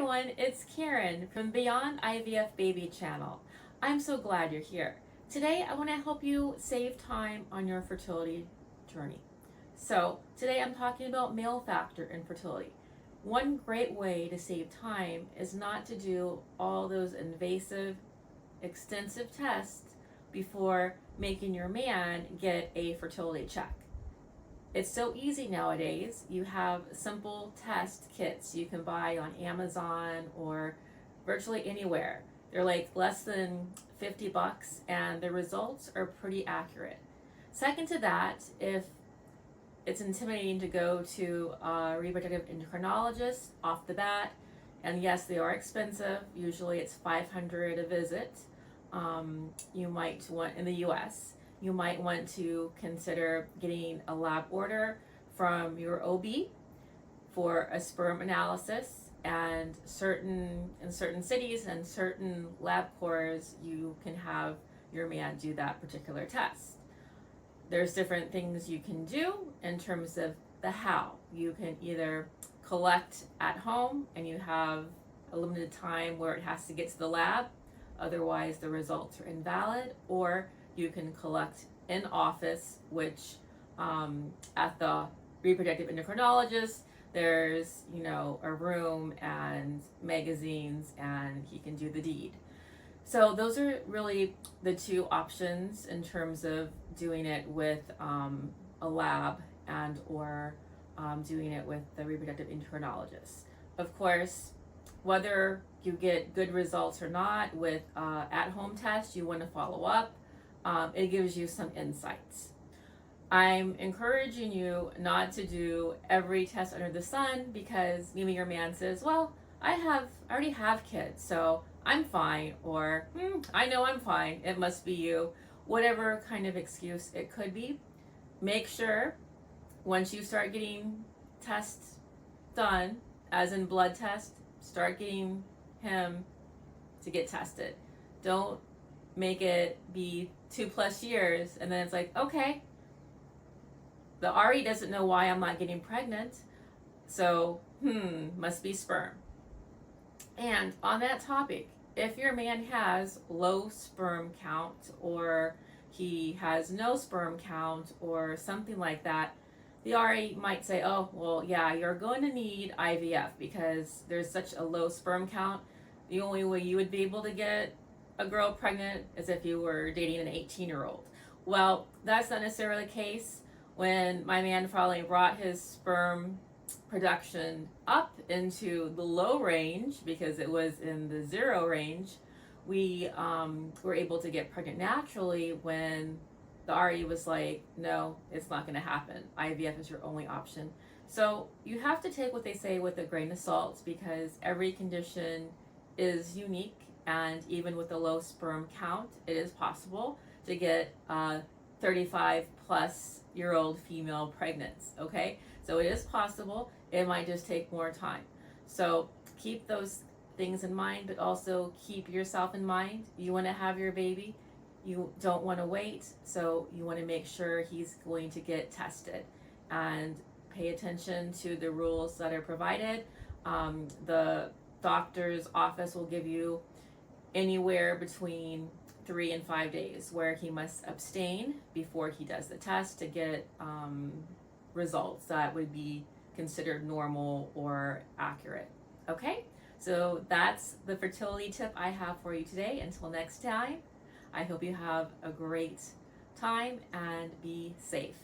everyone, it's Karen from Beyond IVF Baby channel. I'm so glad you're here. Today I want to help you save time on your fertility journey. So today I'm talking about male factor infertility. One great way to save time is not to do all those invasive, extensive tests before making your man get a fertility check. It's so easy nowadays. You have simple test kits you can buy on Amazon or virtually anywhere. They're like less than 50 bucks and the results are pretty accurate. Second to that, if it's intimidating to go to a reproductive endocrinologist off the bat, and yes, they are expensive. Usually it's $500 a visit. You might want in the US. You might want to consider getting a lab order from your OB for a sperm analysis, and in certain cities and certain lab cores you can have your man do that particular test. There's different things you can do in terms of the how. You can either collect at home and you have a limited time where it has to get to the lab, otherwise the results are invalid, or you can collect in office, which at the reproductive endocrinologist, there's a room and magazines, and he can do the deed. So those are really the two options in terms of doing it with a lab and or doing it with the reproductive endocrinologist. Of course, whether you get good results or not with at-home tests, you want to follow up. It gives you some insights. I'm encouraging you not to do every test under the sun because maybe your man says, well, I already have kids, so I'm fine, or I know I'm fine, it must be you. Whatever kind of excuse it could be, make sure once you start getting tests done, as in blood test, start getting him to get tested. Don't make it be 2+ years and then it's like, okay, the RE doesn't know why I'm not getting pregnant, so must be sperm. And on that topic, if your man has low sperm count or he has no sperm count or something like that, the RE might say, oh, well, yeah, you're going to need IVF because there's such a low sperm count. The only way you would be able to get a girl pregnant is if you were dating an 18-year-old. Well, that's not necessarily the case. When my man finally brought his sperm production up into the low range, because it was in the 0 range, we were able to get pregnant naturally when the RE was like, no, it's not going to happen. IVF is your only option. So you have to take what they say with a grain of salt because every condition is unique. And even with a low sperm count, it is possible to get 35+-year-old female pregnant, okay? So it is possible. It might just take more time. So keep those things in mind, but also keep yourself in mind. You want to have your baby. You don't want to wait, so you want to make sure he's going to get tested. And pay attention to the rules that are provided. The doctor's office will give you anywhere between 3 and 5 days where he must abstain before he does the test to get results that would be considered normal or accurate. Okay, so that's the fertility tip I have for you today. Until next time, I hope you have a great time and be safe.